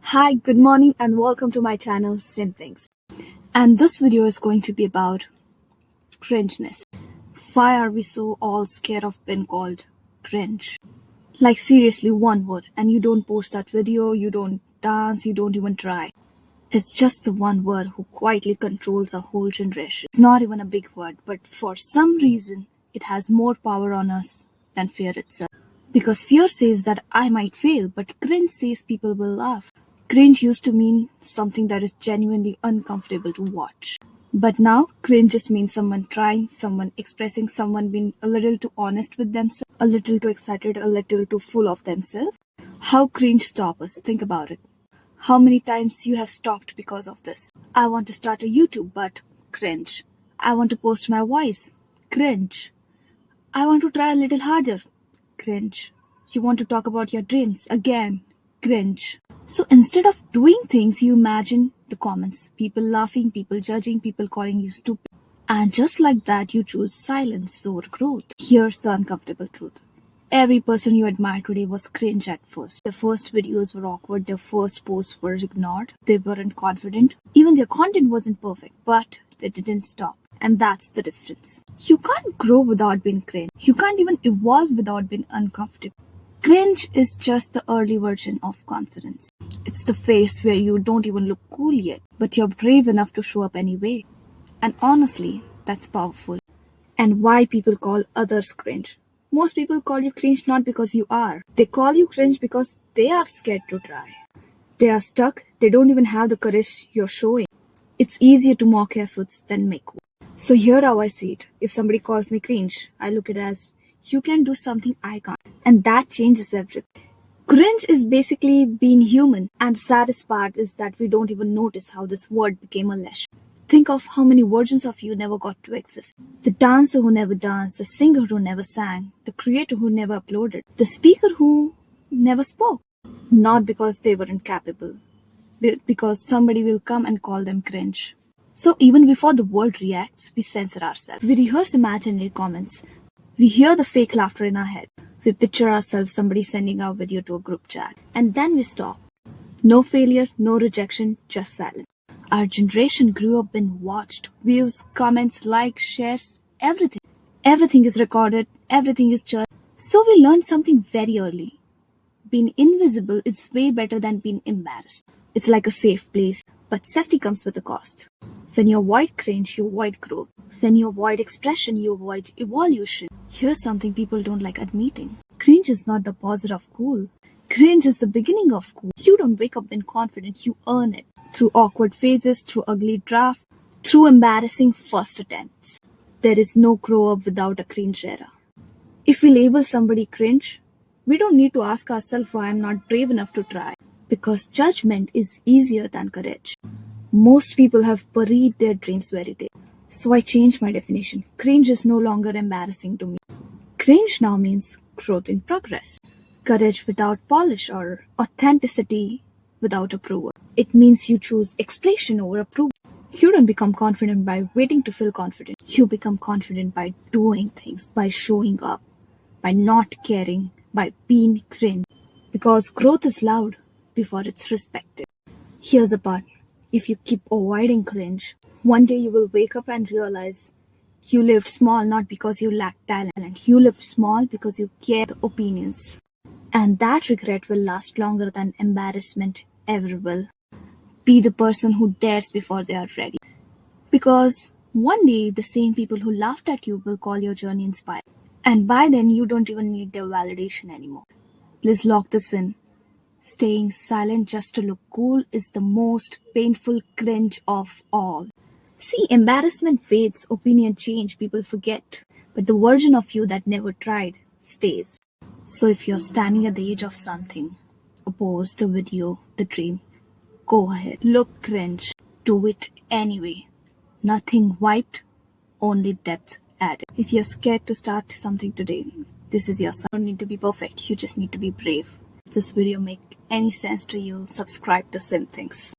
Hi, good morning and welcome to my channel Sim Things. And this video is going to be about cringeness. Why are we so all scared of being called cringe? Like seriously, one word, and you don't post that video, you don't dance, you don't even try. It's just the one word who quietly controls a whole generation. It's not even a big word, but for some reason, it has more power on us than fear itself. Because fear says that I might fail, but cringe says people will laugh. Cringe used to mean something that is genuinely uncomfortable to watch. But now, cringe just means someone trying, someone expressing, someone being a little too honest with themselves, a little too excited, a little too full of themselves. How cringe stop us? Think about it. How many times you have stopped because of this? I want to start a YouTube, but cringe. I want to post my voice. Cringe. I want to try a little harder. Cringe. You want to talk about your dreams. Again. Cringe. So instead of doing things, you imagine the comments. People laughing, people judging, people calling you stupid. And just like that, you choose silence over growth. Here's the uncomfortable truth. Every person you admire today was cringe at first. Their first videos were awkward, their first posts were ignored, they weren't confident. Even their content wasn't perfect, but they didn't stop. And that's the difference. You can't grow without being cringe. You can't even evolve without being uncomfortable. Cringe is just the early version of confidence. It's the phase where you don't even look cool yet, but you're brave enough to show up anyway. And honestly, that's powerful. And why people call others cringe? Most people call you cringe not because you are. They call you cringe because they are scared to try. They are stuck. They don't even have the courage you're showing. It's easier to mock efforts than make work. So here how I see it. If somebody calls me cringe, I look at it as, you can do something I can't. And that changes everything. Cringe is basically being human. And the saddest part is that we don't even notice how this word became a lesson. Think of how many versions of you never got to exist. The dancer who never danced, the singer who never sang, the creator who never uploaded, the speaker who never spoke. Not because they weren't capable, but because somebody will come and call them cringe. So even before the world reacts, we censor ourselves. We rehearse imaginary comments. We hear the fake laughter in our head. We picture ourselves somebody sending our video to a group chat. And then we stop. No failure, no rejection, just silence. Our generation grew up and watched views, comments, likes, shares, everything. Everything is recorded, everything is judged. So we learned something very early. Being invisible is way better than being embarrassed. It's like a safe place, but safety comes with a cost. When you avoid cringe, you avoid growth. When you avoid expression, you avoid evolution. Here's something people don't like admitting. Cringe is not the opposite of cool. Cringe is the beginning of cool. You don't wake up being confident, you earn it. Through awkward phases, through ugly drafts, through embarrassing first attempts. There is no grow up without a cringe era. If we label somebody cringe, we don't need to ask ourselves why I'm not brave enough to try. Because judgment is easier than courage. Most people have buried their dreams very deep. So I changed my definition. Cringe is no longer embarrassing to me. Cringe now means growth in progress. Courage without polish or authenticity without approval. It means you choose expression over approval. You don't become confident by waiting to feel confident. You become confident by doing things, by showing up, by not caring, by being cringe. Because growth is loud before it's respected. Here's the part. If you keep avoiding cringe, one day you will wake up and realize you lived small not because you lacked talent. You lived small because you cared opinions. And that regret will last longer than embarrassment ever will. Be the person who dares before they are ready. Because one day the same people who laughed at you will call your journey inspiring. And by then you don't even need their validation anymore. Please lock this in. Staying silent just to look cool is the most painful cringe of all. See, embarrassment fades, opinion change, people forget. But the version of you that never tried stays. So if you're standing at the edge of something, a post, a video, the dream, go ahead. Look cringe. Do it anyway. Nothing wiped, only depth added. If you're scared to start something today, this is your sign. You don't need to be perfect, you just need to be brave. If this video make any sense to you, subscribe to Sim Things.